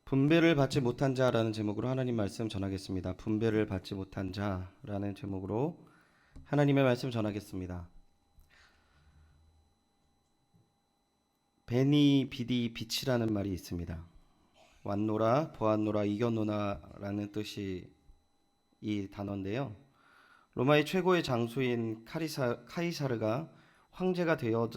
분배를 받지 못한 자라는 제목으로 하나님 말씀 전하겠습니다. 분배를 받지 못한 자라는 제목으로 하나님의 말씀 전하겠습니다. 베니 비디 빛이라는 말이 있습니다. 왔노라 보았노라 이겼노라라는 뜻이 이 단어인데요. 로마의 최고의 장수인 카이사르가 황제가 되어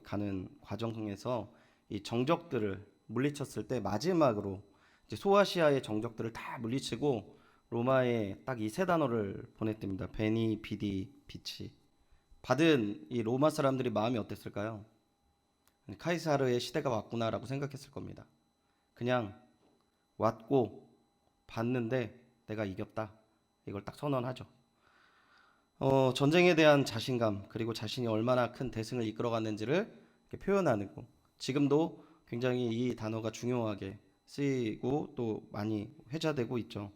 가는 과정 중에서 이 정적들을 물리쳤을 때 마지막으로 이제 소아시아의 정적들을 다 물리치고 로마에 딱 이 세 단어를 보냈답니다. 베니 비디 비치. 받은 이 로마 사람들이 마음이 어땠을까요? 카이사르의 시대가 왔구나라고 생각했을 겁니다. 그냥 왔고 봤는데 내가 이겼다. 이걸 딱 선언하죠. 전쟁에 대한 자신감 그리고 자신이 얼마나 큰 대승을 이끌어갔는지를 이렇게 표현하고 지금도 굉장히 이 단어가 중요하게 쓰이고 또 많이 회자되고 있죠.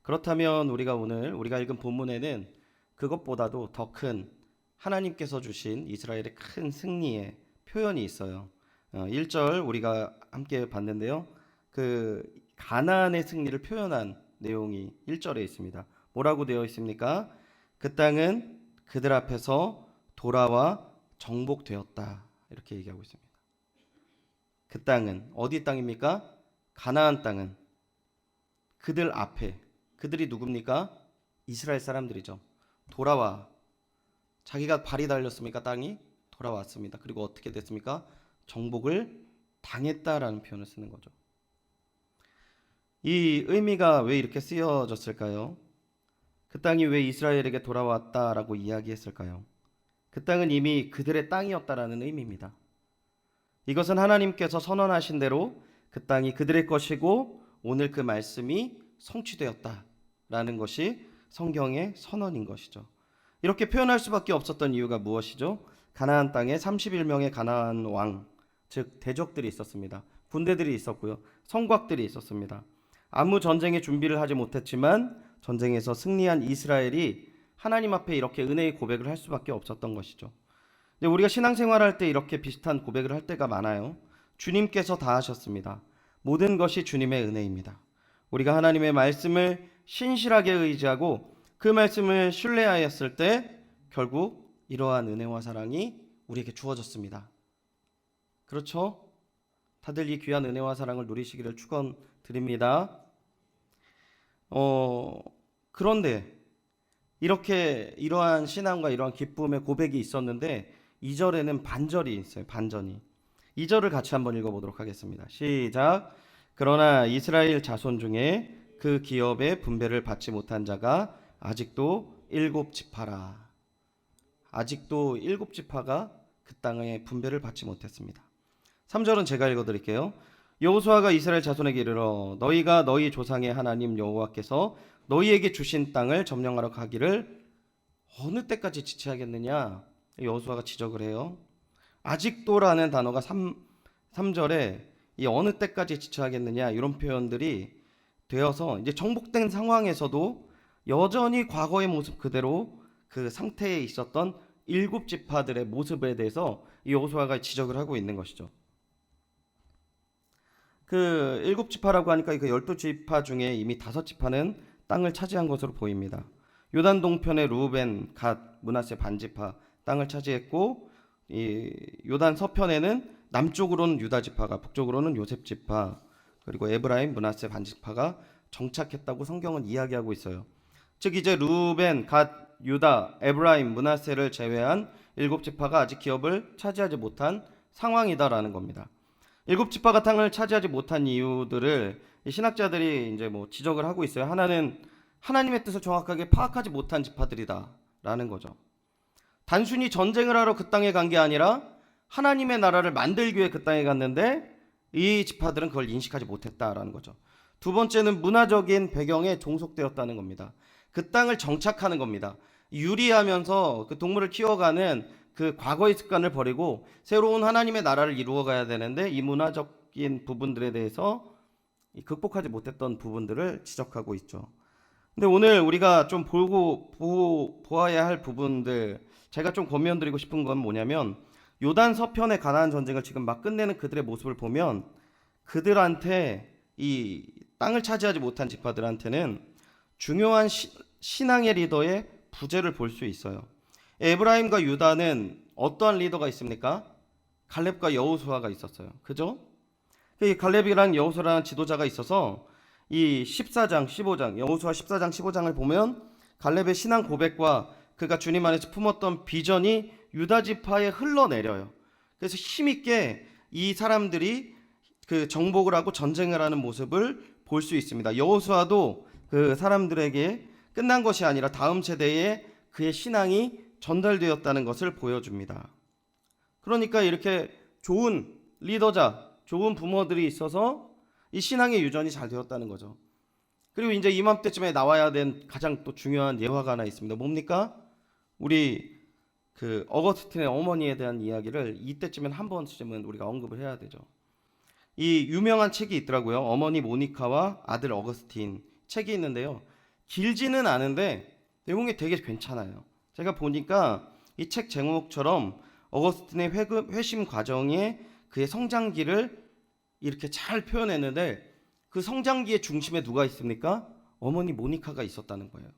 그렇다면 우리가 읽은 본문에는 그것보다도 더 큰 하나님께서 주신 이스라엘의 큰 승리의 표현이 있어요. 1절 우리가 함께 봤는데요. 그 가나안의 승리를 표현한 내용이 1절에 있습니다. 뭐라고 되어 있습니까? 그 땅은 그들 앞에서 돌아와 정복되었다. 이렇게 얘기하고 있습니다. 그 땅은 어디 땅입니까? 가나안 땅은 그들 앞에, 그들이 누굽니까? 이스라엘 사람들이죠. 돌아와. 자기가 발이 달렸습니까? 땅이 돌아왔습니다. 그리고 어떻게 됐습니까? 정복을 당했다라는 표현을 쓰는 거죠. 이 의미가 왜 이렇게 쓰여졌을까요? 그 땅이 왜 이스라엘에게 돌아왔다라고 이야기했을까요? 그 땅은 이미 그들의 땅이었다라는 의미입니다. 이것은 하나님께서 선언하신 대로 그 땅이 그들의 것이고 오늘 그 말씀이 성취되었다라는 것이 성경의 선언인 것이죠. 이렇게 표현할 수밖에 없었던 이유가 무엇이죠? 가나안 땅에 31명의 가나안 왕, 즉 대적들이 있었습니다. 군대들이 있었고요. 성곽들이 있었습니다. 아무 전쟁의 준비를 하지 못했지만 전쟁에서 승리한 이스라엘이 하나님 앞에 이렇게 은혜의 고백을 할 수밖에 없었던 것이죠. 우리가 신앙생활할 때 이렇게 비슷한 고백을 할 때가 많아요. 주님께서 다 하셨습니다. 모든 것이 주님의 은혜입니다. 우리가 하나님의 말씀을 신실하게 의지하고 그 말씀을 신뢰하였을 때 결국 이러한 은혜와 사랑이 우리에게 주어졌습니다. 그렇죠? 다들 이 귀한 은혜와 사랑을 누리시기를 축원드립니다. 그런데 이러한 신앙과 이러한 기쁨의 고백이 있었는데 2절에는 반절이 있어요. 반전이. 2절을 같이 한번 읽어보도록 하겠습니다. 시작. 그러나 이스라엘 자손 중에 그 기업의 분배를 받지 못한 자가 아직도 7지파라. 아직도 7지파가 그 땅의 분배를 받지 못했습니다. 3절은 제가 읽어드릴게요. 여호수아가 이스라엘 자손에게 이르러 너희가 너희 조상의 하나님 여호와께서 너희에게 주신 땅을 점령하러 가기를 어느 때까지 지체하겠느냐. 여호수아가 지적을 해요. 아직도라는 단어가 3절에 이 어느 때까지 지체하겠느냐 이런 표현들이 되어서 이제 정복된 상황에서도 여전히 과거의 모습 그대로 그 상태에 있었던 7지파들의 모습에 대해서 여호수아가 지적을 하고 있는 것이죠. 그 7지파라고 하니까 그 12지파 중에 이미 5지파는 땅을 차지한 것으로 보입니다. 요단 동편의 루벤, 갓, 므낫세 반지파 땅을 차지했고 이 요단 서편에는 남쪽으로는 유다 지파가, 북쪽으로는 요셉 지파, 그리고 에브라임, 므낫세 반지파가 정착했다고 성경은 이야기하고 있어요. 즉 이제 루벤, 갓, 유다, 에브라임, 므낫세를 제외한 7지파가 아직 기업을 차지하지 못한 상황이다라는 겁니다. 7지파가 땅을 차지하지 못한 이유들을 신학자들이 이제 지적을 하고 있어요. 하나는 하나님의 뜻을 정확하게 파악하지 못한 지파들이다라는 거죠. 단순히 전쟁을 하러 그 땅에 간 게 아니라 하나님의 나라를 만들기 위해 그 땅에 갔는데 이 지파들은 그걸 인식하지 못했다라는 거죠. 두 번째는 문화적인 배경에 종속되었다는 겁니다. 그 땅을 정착하는 겁니다. 유리하면서 그 동물을 키워가는 그 과거의 습관을 버리고 새로운 하나님의 나라를 이루어가야 되는데 이 문화적인 부분들에 대해서 극복하지 못했던 부분들을 지적하고 있죠. 근데 오늘 우리가 좀 보아야 할 부분들, 제가 좀 권면드리고 싶은 건 뭐냐면 요단 서편의 가나안 전쟁을 지금 막 끝내는 그들의 모습을 보면 그들한테 이 땅을 차지하지 못한 지파들한테는 중요한 신앙의 리더의 부재를 볼 수 있어요. 에브라임과 유다는 어떠한 리더가 있습니까? 갈렙과 여호수아가 있었어요. 그죠? 이 갈렙이랑 여호수아라는 지도자가 있어서 이 14장, 15장, 여호수아 14장, 15장을 보면 갈렙의 신앙 고백과 그가 주님 안에서 품었던 비전이 유다 지파에 흘러내려요. 그래서 힘있게 이 사람들이 그 정복을 하고 전쟁을 하는 모습을 볼 수 있습니다. 여호수아도 그 사람들에게 끝난 것이 아니라 다음 세대에 그의 신앙이 전달되었다는 것을 보여줍니다. 그러니까 이렇게 좋은 리더자, 좋은 부모들이 있어서 이 신앙의 유전이 잘 되었다는 거죠. 그리고 이제 이맘때쯤에 나와야 된 가장 또 중요한 예화가 하나 있습니다. 뭡니까? 우리 그 어거스틴의 어머니에 대한 이야기를 이때쯤엔 한 번쯤은 우리가 언급을 해야 되죠. 이 유명한 책이 있더라고요. 어머니 모니카와 아들 어거스틴 책이 있는데요. 길지는 않은데 내용이 되게 괜찮아요. 제가 보니까 이 책 제목처럼 어거스틴의 회심 과정에 그의 성장기를 이렇게 잘 표현했는데 그 성장기의 중심에 누가 있습니까? 어머니 모니카가 있었다는 거예요.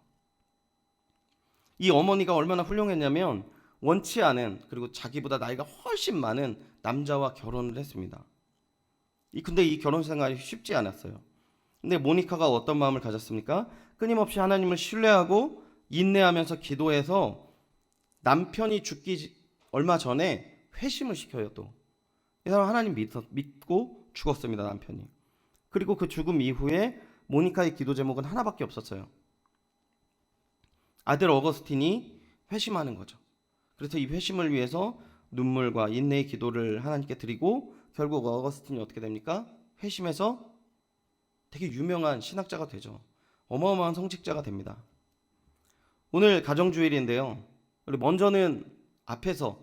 이 어머니가 얼마나 훌륭했냐면 원치 않은, 그리고 자기보다 나이가 훨씬 많은 남자와 결혼을 했습니다. 근데 이 결혼 생활이 쉽지 않았어요. 근데 모니카가 어떤 마음을 가졌습니까? 끊임없이 하나님을 신뢰하고 인내하면서 기도해서 남편이 죽기 얼마 전에 회심을 시켜요. 또 이 사람 하나님 믿고 죽었습니다. 남편이. 그리고 그 죽음 이후에 모니카의 기도 제목은 하나밖에 없었어요. 아들 어거스틴이 회심하는 거죠. 그래서 이 회심을 위해서 눈물과 인내의 기도를 하나님께 드리고 결국 어거스틴이 어떻게 됩니까? 회심해서 되게 유명한 신학자가 되죠. 어마어마한 성직자가 됩니다. 오늘 가정주일인데요. 우리 먼저는 앞에서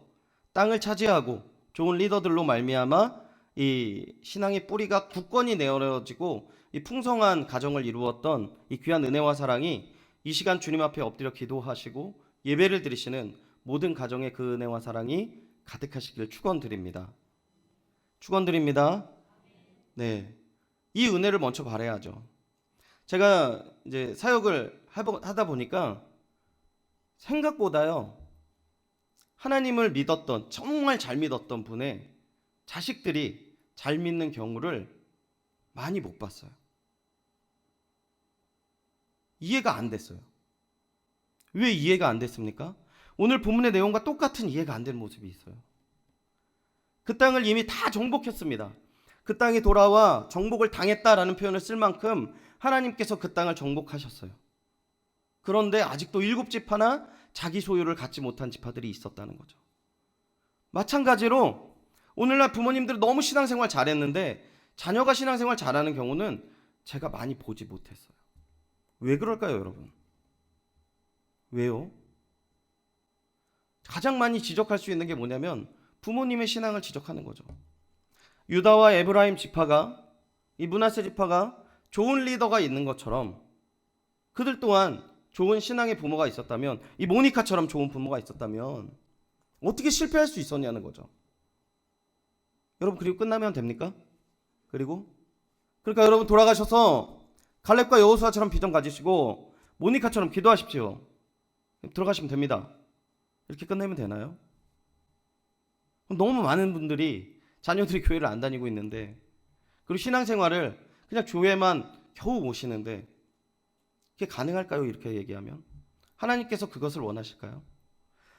땅을 차지하고 좋은 리더들로 말미암아 이 신앙의 뿌리가 굳건히 내어지고 이 풍성한 가정을 이루었던 이 귀한 은혜와 사랑이 이 시간 주님 앞에 엎드려 기도하시고 예배를 드리시는 모든 가정의 그 은혜와 사랑이 가득하시기를 축원드립니다. 축원드립니다. 네, 이 은혜를 먼저 바라야죠. 제가 이제 사역을 하다 보니까 생각보다요, 하나님을 믿었던, 정말 잘 믿었던 분의 자식들이 잘 믿는 경우를 많이 못 봤어요. 이해가 안 됐어요. 왜 이해가 안 됐습니까? 오늘 본문의 내용과 똑같은 이해가 안 되는 모습이 있어요. 그 땅을 이미 다 정복했습니다. 그 땅에 돌아와 정복을 당했다라는 표현을 쓸 만큼 하나님께서 그 땅을 정복하셨어요. 그런데 아직도 7지파나 자기 소유를 갖지 못한 지파들이 있었다는 거죠. 마찬가지로 오늘날 부모님들 너무 신앙생활 잘했는데 자녀가 신앙생활 잘하는 경우는 제가 많이 보지 못했어요. 왜 그럴까요, 여러분? 왜요? 가장 많이 지적할 수 있는 게 뭐냐면 부모님의 신앙을 지적하는 거죠. 유다와 에브라임 지파가, 이 므낫세 지파가 좋은 리더가 있는 것처럼 그들 또한 좋은 신앙의 부모가 있었다면, 이 모니카처럼 좋은 부모가 있었다면 어떻게 실패할 수 있었냐는 거죠. 여러분, 그리고 끝나면 됩니까? 그러니까 여러분 돌아가셔서 갈렙과 여호수아처럼 비전 가지시고 모니카처럼 기도하십시오. 들어가시면 됩니다. 이렇게 끝내면 되나요? 너무 많은 분들이 자녀들이 교회를 안 다니고 있는데, 그리고 신앙생활을 그냥 교회만 겨우 오시는데 그게 가능할까요? 이렇게 얘기하면 하나님께서 그것을 원하실까요?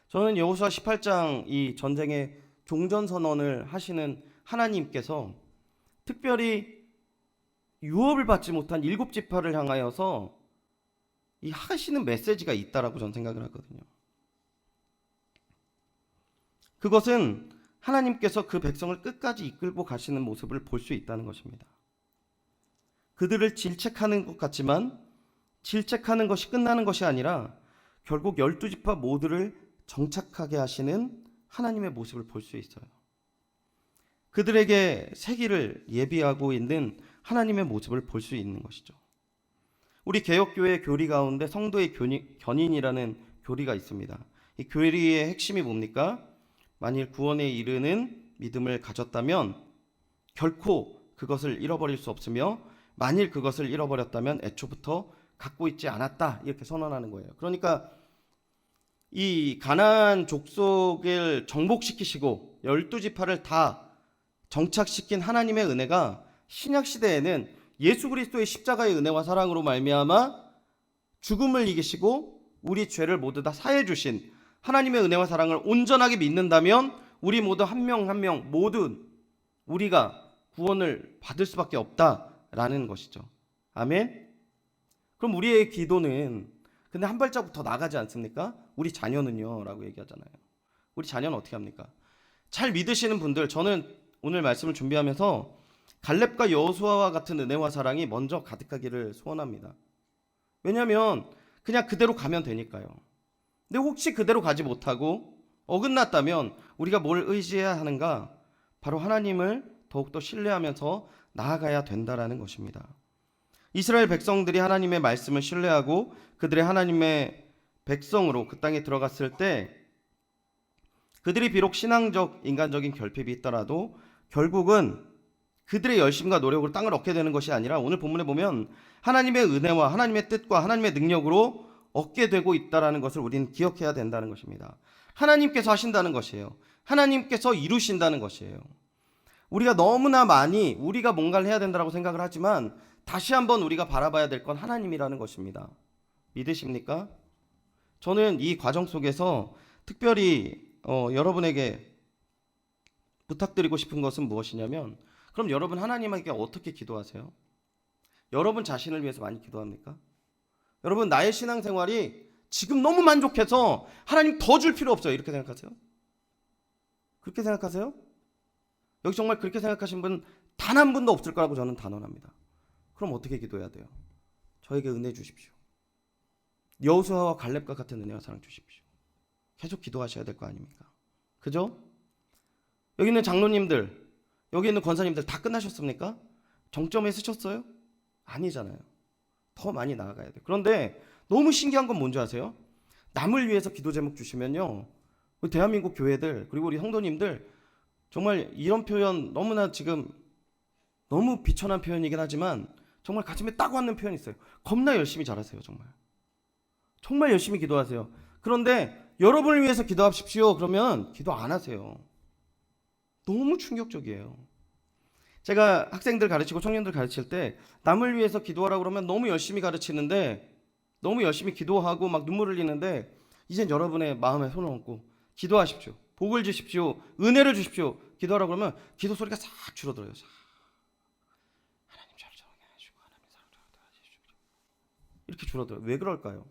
저는 여호수아 18장 이 전쟁의 종전선언을 하시는 하나님께서 특별히 유업을 받지 못한 7지파를 향하여서 이 하시는 메시지가 있다라고 저는 생각을 하거든요. 그것은 하나님께서 그 백성을 끝까지 이끌고 가시는 모습을 볼 수 있다는 것입니다. 그들을 질책하는 것 같지만 질책하는 것이 끝나는 것이 아니라 결국 12지파 모두를 정착하게 하시는 하나님의 모습을 볼 수 있어요. 그들에게 세기를 예비하고 있는 하나님의 모습을 볼 수 있는 것이죠. 우리 개혁교회 교리 가운데 성도의 견인이라는 교리가 있습니다. 이 교리의 핵심이 뭡니까? 만일 구원에 이르는 믿음을 가졌다면 결코 그것을 잃어버릴 수 없으며 만일 그것을 잃어버렸다면 애초부터 갖고 있지 않았다 이렇게 선언하는 거예요. 그러니까 이 가나안 족속을 정복시키시고 12지파를 다 정착시킨 하나님의 은혜가 신약 시대에는 예수 그리스도의 십자가의 은혜와 사랑으로 말미암아 죽음을 이기시고 우리 죄를 모두 다 사해 주신 하나님의 은혜와 사랑을 온전하게 믿는다면 우리 모두 한 명 한 명 모든 우리가 구원을 받을 수밖에 없다라는 것이죠. 아멘. 그럼 우리의 기도는 근데 한 발자국 더 나가지 않습니까? 우리 자녀는요 라고 얘기하잖아요. 우리 자녀는 어떻게 합니까? 잘 믿으시는 분들, 저는 오늘 말씀을 준비하면서 갈렙과 여호수아와 같은 은혜와 사랑이 먼저 가득하기를 소원합니다. 왜냐하면 그냥 그대로 가면 되니까요. 근데 혹시 그대로 가지 못하고 어긋났다면 우리가 뭘 의지해야 하는가? 바로 하나님을 더욱더 신뢰하면서 나아가야 된다라는 것입니다. 이스라엘 백성들이 하나님의 말씀을 신뢰하고 그들의 하나님의 백성으로 그 땅에 들어갔을 때 그들이 비록 신앙적, 인간적인 결핍이 있더라도 결국은 그들의 열심과 노력으로 땅을 얻게 되는 것이 아니라 오늘 본문에 보면 하나님의 은혜와 하나님의 뜻과 하나님의 능력으로 얻게 되고 있다는 것을 우리는 기억해야 된다는 것입니다. 하나님께서 하신다는 것이에요. 하나님께서 이루신다는 것이에요. 우리가 너무나 많이 우리가 뭔가를 해야 된다고 생각을 하지만 다시 한번 우리가 바라봐야 될 건 하나님이라는 것입니다. 믿으십니까? 저는 이 과정 속에서 특별히 여러분에게 부탁드리고 싶은 것은 무엇이냐면 그럼 여러분 하나님에게 어떻게 기도하세요? 여러분 자신을 위해서 많이 기도합니까? 여러분 나의 신앙생활이 지금 너무 만족해서 하나님 더 줄 필요 없어요. 이렇게 생각하세요? 그렇게 생각하세요? 여기 정말 그렇게 생각하신 분 단 한 분도 없을 거라고 저는 단언합니다. 그럼 어떻게 기도해야 돼요? 저에게 은혜 주십시오. 여호수아와 갈렙과 같은 은혜와 사랑 주십시오. 계속 기도하셔야 될 거 아닙니까? 그죠? 여기 있는 장로님들, 여기 있는 권사님들 다 끝나셨습니까? 정점에 쓰셨어요? 아니잖아요. 더 많이 나아가야 돼요. 그런데 너무 신기한 건 뭔지 아세요? 남을 위해서 기도 제목 주시면요, 우리 대한민국 교회들 그리고 우리 성도님들 정말 이런 표현 너무나 지금 너무 비천한 표현이긴 하지만 정말 가슴에 딱 와닿는 표현이 있어요. 겁나 열심히 잘하세요. 정말 열심히 기도하세요. 그런데 여러분을 위해서 기도하십시오 그러면 기도 안 하세요. 너무 충격적이에요. 제가 학생들 가르치고 청년들 가르칠 때 남을 위해서 기도하라고 그러면 너무 열심히 가르치는데 너무 열심히 기도하고 막 눈물 흘리는데 이젠 여러분의 마음에 손을 얹고 기도하십시오. 복을 주십시오. 은혜를 주십시오. 기도하라고 그러면 기도 소리가 싹 줄어들어요. 하나님 저를 정하게 해주시고 하나님 사랑 저를 해주시고 이렇게 줄어들어요. 왜 그럴까요?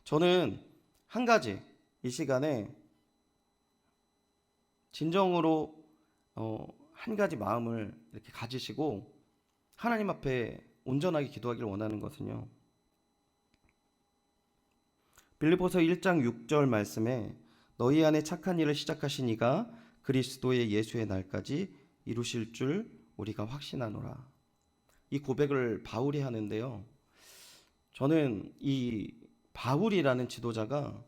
저는 한 가지 이 시간에 진정으로 한 가지 마음을 이렇게 가지시고 하나님 앞에 온전하게 기도하기를 원하는 것은요. 빌립보서 1장 6절 말씀에 너희 안에 착한 일을 시작하신 이가 그리스도의 예수의 날까지 이루실 줄 우리가 확신하노라. 이 고백을 바울이 하는데요. 저는 이 바울이라는 지도자가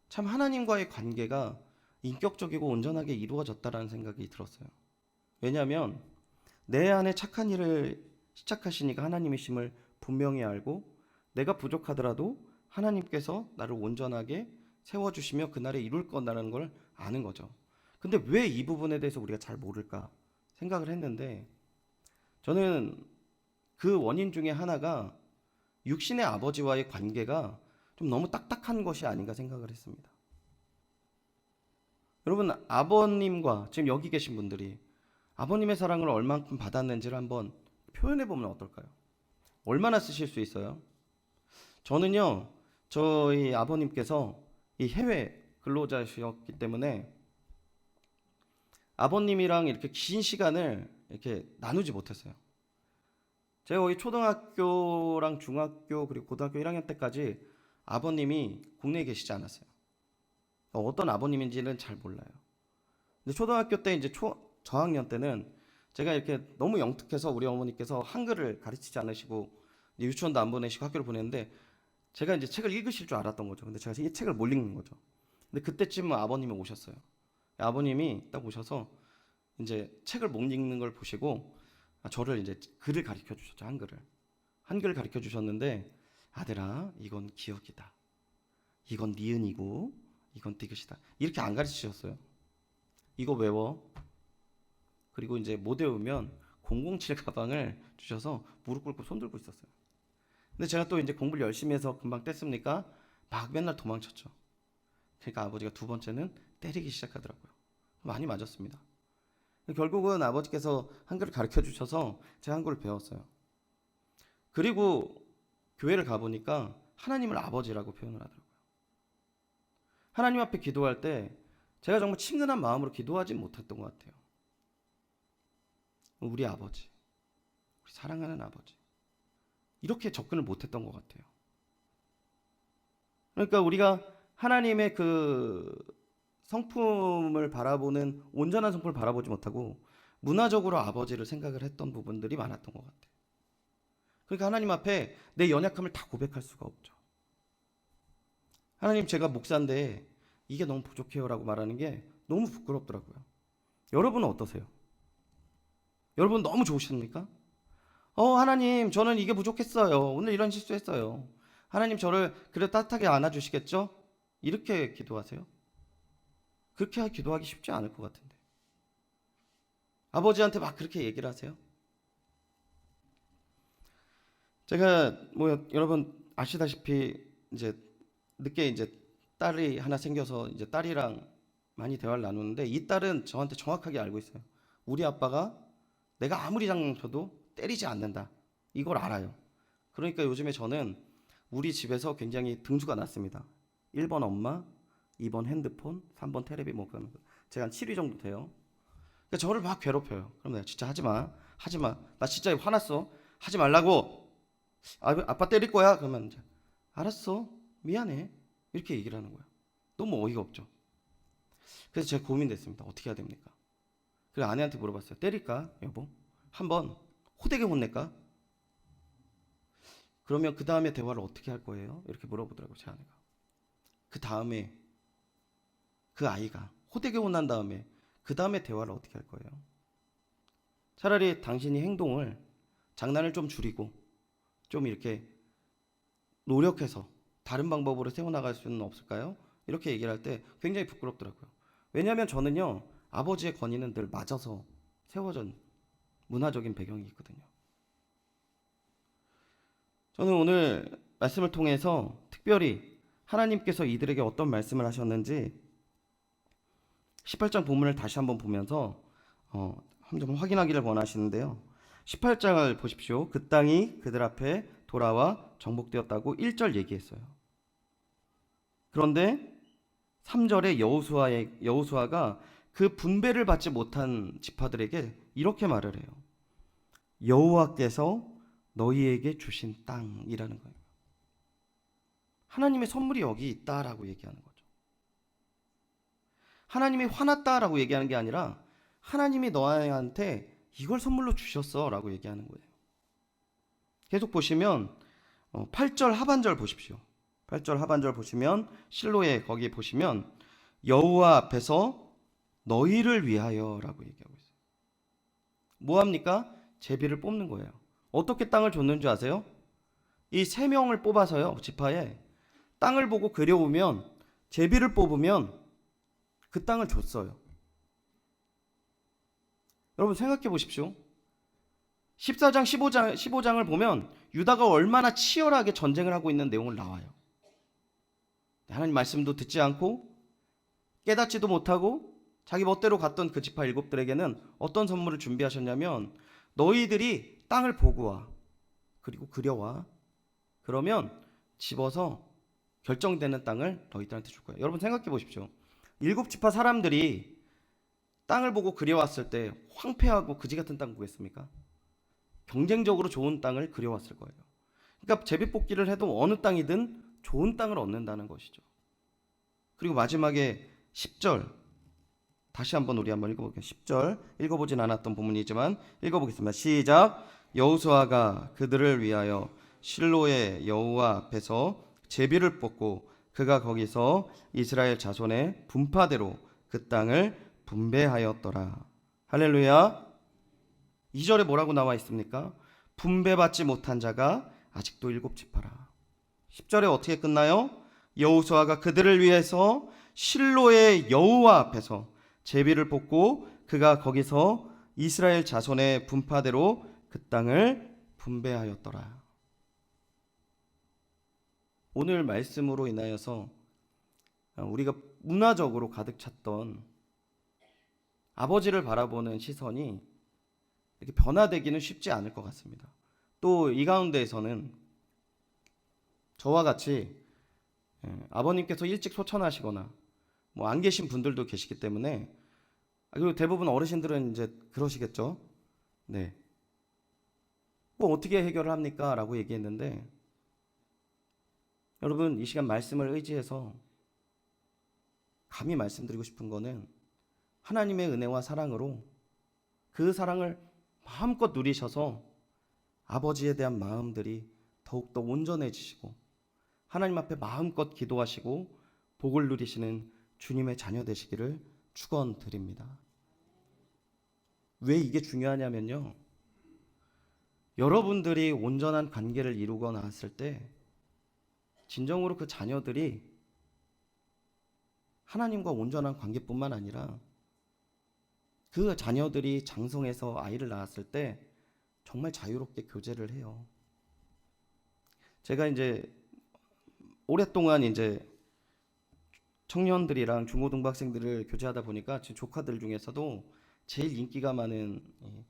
참 하나님과의 관계가 인격적이고 온전하게 이루어졌다라는 생각이 들었어요. 왜냐하면 내 안에 착한 일을 시작하신 이가 하나님이심을 분명히 알고 내가 부족하더라도 하나님께서 나를 온전하게 세워주시며 그날에 이룰 거라는 걸 아는 거죠. 근데 왜 이 부분에 대해서 우리가 잘 모를까 생각을 했는데 저는 그 원인 중에 하나가 육신의 아버지와의 관계가 좀 너무 딱딱한 것이 아닌가 생각을 했습니다. 여러분 아버님과 지금 여기 계신 분들이 아버님의 사랑을 얼만큼 받았는지를 한번 표현해 보면 어떨까요? 얼마나 쓰실 수 있어요? 저는요 저희 아버님께서 이 해외 근로자셨기 때문에 아버님이랑 이렇게 긴 시간을 이렇게 나누지 못했어요. 제가 거의 초등학교랑 중학교 그리고 고등학교 1학년 때까지 아버님이 국내에 계시지 않았어요. 어떤 아버님인지는 잘 몰라요. 근데 초등학교 때 이제 저학년 때는 제가 이렇게 너무 영특해서 우리 어머니께서 한글을 가르치지 않으시고 유치원도 안 보내시고 학교를 보냈는데 제가 이제 책을 읽으실 줄 알았던 거죠. 근데 제가 이 책을 못 읽는 거죠. 근데 그때쯤 아버님이 오셨어요. 아버님이 딱 오셔서 이제 책을 못 읽는 걸 보시고 저를 이제 글을 가르쳐 주셨죠. 한글을 가르쳐 주셨는데, 아들아, 이건 기억이다, 이건 니은이고 이건 디귿이다, 이렇게 안 가르치셨어요. 이거 외워. 그리고 이제 못 외우면 007 가방을 주셔서 무릎 꿇고 손 들고 있었어요. 근데 제가 또 이제 공부를 열심히 해서 금방 뗐습니까? 막 맨날 도망쳤죠. 그러니까 아버지가 두 번째는 때리기 시작하더라고요. 많이 맞았습니다. 결국은 아버지께서 한글을 가르쳐 주셔서 제가 한글을 배웠어요. 그리고 교회를 가보니까 하나님을 아버지라고 표현을 하더라고요. 하나님 앞에 기도할 때 제가 정말 친근한 마음으로 기도하지 못했던 것 같아요. 우리 아버지, 우리 사랑하는 아버지, 이렇게 접근을 못했던 것 같아요. 그러니까 우리가 하나님의 그 성품을 바라보는, 온전한 성품을 바라보지 못하고 문화적으로 아버지를 생각을 했던 부분들이 많았던 것 같아요. 그러니까 하나님 앞에 내 연약함을 다 고백할 수가 없죠. 하나님, 제가 목사인데 이게 너무 부족해요라고 말하는 게 너무 부끄럽더라고요. 여러분은 어떠세요? 여러분 너무 좋으십니까? 하나님, 저는 이게 부족했어요. 오늘 이런 실수했어요. 하나님, 저를 그래 따뜻하게 안아주시겠죠? 이렇게 기도하세요? 그렇게 기도하기 쉽지 않을 것 같은데. 아버지한테 막 그렇게 얘기를 하세요? 제가 여러분 아시다시피 이제 늦게 이제 딸이 하나 생겨서 이제 딸이랑 많이 대화를 나누는데, 이 딸은 저한테 정확하게 알고 있어요. 우리 아빠가 내가 아무리 장난쳐도 때리지 않는다, 이걸 알아요. 그러니까 요즘에 저는 우리 집에서 굉장히 등수가 낮습니다. 1번 엄마, 2번 핸드폰, 3번 테레비, 제가 한 7위 정도 돼요. 그러니까 저를 막 괴롭혀요. 그럼 내가 진짜 하지마, 나 진짜 화났어, 하지 말라고. 아빠 때릴 거야. 그러면 이제 알았어, 미안해, 이렇게 얘기를 하는 거예요. 너무 어이가 없죠. 그래서 제가 고민됐습니다. 어떻게 해야 됩니까? 그래서 아내한테 물어봤어요. 때릴까 여보? 한번 호되게 혼낼까? 그러면 그 다음에 대화를 어떻게 할 거예요? 이렇게 물어보더라고요, 제 아내가. 그 다음에 그 아이가 호되게 혼난 다음에 그 다음에 대화를 어떻게 할 거예요? 차라리 당신이 장난을 좀 줄이고 좀 이렇게 노력해서 다른 방법으로 세워나갈 수는 없을까요? 이렇게 얘기를 할 때 굉장히 부끄럽더라고요. 왜냐하면 저는요, 아버지의 권위는 늘 맞아서 세워진 문화적인 배경이 있거든요. 저는 오늘 말씀을 통해서 특별히 하나님께서 이들에게 어떤 말씀을 하셨는지 18장 본문을 다시 한번 보면서 한번 확인하기를 원하시는데요. 18장을 보십시오. 그 땅이 그들 앞에 돌아와 정복되었다고 1절 얘기했어요. 그런데 3절에 여호수아가 그 분배를 받지 못한 지파들에게 이렇게 말을 해요. 여호와께서 너희에게 주신 땅이라는 거예요. 하나님의 선물이 여기 있다라고 얘기하는 거죠. 하나님이 화났다라고 얘기하는 게 아니라 하나님이 너한테 이걸 선물로 주셨어 라고 얘기하는 거예요. 계속 보시면 8절 하반절 보십시오. 8절 하반절 보시면 실로에 거기 보시면 여호와 앞에서 너희를 위하여 라고 얘기하고 있어요. 뭐합니까? 제비를 뽑는 거예요. 어떻게 땅을 줬는 줄 아세요? 이 3명을 뽑아서요, 지파에 땅을 보고 그려오면 제비를 뽑으면 그 땅을 줬어요. 여러분 생각해 보십시오. 14장 15장을 보면 유다가 얼마나 치열하게 전쟁을 하고 있는 내용을 나와요. 하나님 말씀도 듣지 않고 깨닫지도 못하고 자기 멋대로 갔던 그 지파 7들에게는 어떤 선물을 준비하셨냐면, 너희들이 땅을 보고 와, 그리고 그려와, 그러면 집어서 결정되는 땅을 너희들한테 줄 거예요. 여러분 생각해 보십시오. 7지파 사람들이 땅을 보고 그려왔을 때 황폐하고 그지 같은 땅 보겠습니까? 경쟁적으로 좋은 땅을 그려왔을 거예요. 그러니까 제비뽑기를 해도 어느 땅이든 좋은 땅을 얻는다는 것이죠. 그리고 마지막에 10절 다시 한번 우리 한번 읽어보겠습니다. 10절 읽어보진 않았던 부분이지만 읽어보겠습니다. 시작. 여호수아가 그들을 위하여 실로의 여호와 앞에서 제비를 뽑고 그가 거기서 이스라엘 자손의 분파대로 그 땅을 분배하였더라. 할렐루야. 2절에 뭐라고 나와 있습니까? 분배받지 못한 자가 아직도 7지파라. 10절에 어떻게 끝나요? 여호수아가 그들을 위해서 실로의 여호와 앞에서 제비를 뽑고 그가 거기서 이스라엘 자손의 분파대로 그 땅을 분배하였더라. 오늘 말씀으로 인하여서 우리가 문화적으로 가득 찼던 아버지를 바라보는 시선이 이렇게 변화되기는 쉽지 않을 것 같습니다. 또 이 가운데에서는 저와 같이 아버님께서 일찍 소천하시거나 뭐 안 계신 분들도 계시기 때문에, 그리고 대부분 어르신들은 이제 그러시겠죠. 네. 뭐 어떻게 해결을 합니까? 라고 얘기했는데, 여러분 이 시간 말씀을 의지해서 감히 말씀드리고 싶은 거는 하나님의 은혜와 사랑으로 그 사랑을 마음껏 누리셔서 아버지에 대한 마음들이 더욱더 온전해지시고 하나님 앞에 마음껏 기도하시고 복을 누리시는 주님의 자녀 되시기를 축원드립니다. 왜 이게 중요하냐면요, 여러분들이 온전한 관계를 이루고 나왔을 때 진정으로 그 자녀들이 하나님과 온전한 관계뿐만 아니라 그 자녀들이 장성해서 아이를 낳았을 때 정말 자유롭게 교제를 해요. 제가 이제 오랫동안 이제 청년들이랑 중고등부학생들을 교제하다 보니까 제 조카들 중에서도 제일 인기가 많은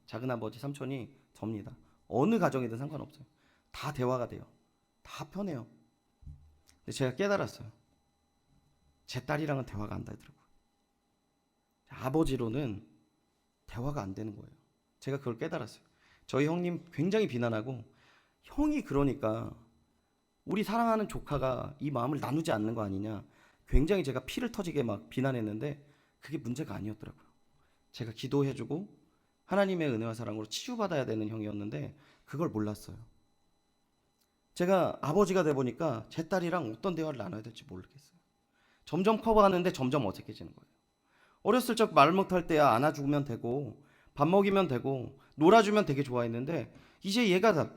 작은 아버지 삼촌이 접니다. 어느 가정이든 상관없어요. 다 대화가 돼요. 다 편해요. 근데 제가 깨달았어요. 제 딸이랑은 대화가 안 되더라고요. 아버지로는 대화가 안 되는 거예요. 제가 그걸 깨달았어요. 저희 형님 굉장히 비난하고, 형이 그러니까 우리 사랑하는 조카가 이 마음을 나누지 않는 거 아니냐, 굉장히 제가 피를 터지게 막 비난했는데 그게 문제가 아니었더라고요. 제가 기도해주고 하나님의 은혜와 사랑으로 치유받아야 되는 형이었는데 그걸 몰랐어요. 제가 아버지가 돼 보니까 제 딸이랑 어떤 대화를 나눠야 될지 모르겠어요. 점점 커가는데 점점 어색해지는 거예요. 어렸을 적 말 못할 때야 안아주면 되고 밥 먹이면 되고 놀아주면 되게 좋아했는데, 이제 얘가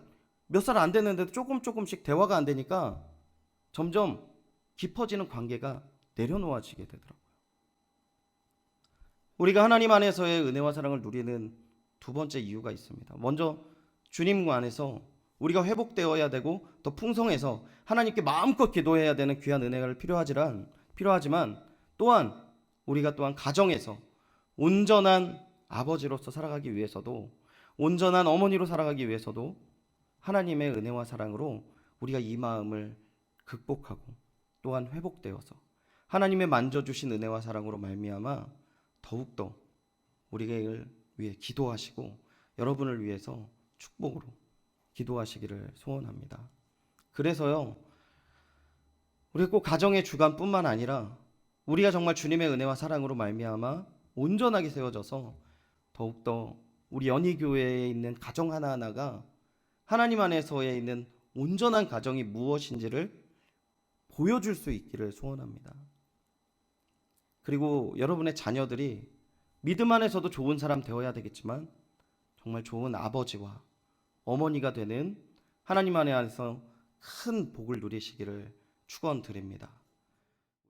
몇 살 안 됐는데도 조금씩 대화가 안 되니까 점점 깊어지는 관계가 내려놓아지게 되더라고요. 우리가 하나님 안에서의 은혜와 사랑을 누리는 두 번째 이유가 있습니다. 먼저 주님 안에서 우리가 회복되어야 되고 더 풍성해서 하나님께 마음껏 기도해야 되는 귀한 은혜가 필요하지만 또한 우리가 또한 가정에서 온전한 아버지로서 살아가기 위해서도, 온전한 어머니로 살아가기 위해서도 하나님의 은혜와 사랑으로 우리가 이 마음을 극복하고 또한 회복되어서 하나님의 만져주신 은혜와 사랑으로 말미암아 더욱더 우리를 위해 기도하시고 여러분을 위해서 축복으로 기도하시기를 소원합니다. 그래서요, 우리 꼭 가정의 주관뿐만 아니라 우리가 정말 주님의 은혜와 사랑으로 말미암아 온전하게 세워져서 더욱더 우리 연희교회에 있는 가정 하나하나가 하나님 안에서에 있는 온전한 가정이 무엇인지를 보여줄 수 있기를 소원합니다. 그리고 여러분의 자녀들이 믿음 안에서도 좋은 사람 되어야 되겠지만 정말 좋은 아버지와 어머니가 되는 하나님 안에서 큰 복을 누리시기를 축원드립니다.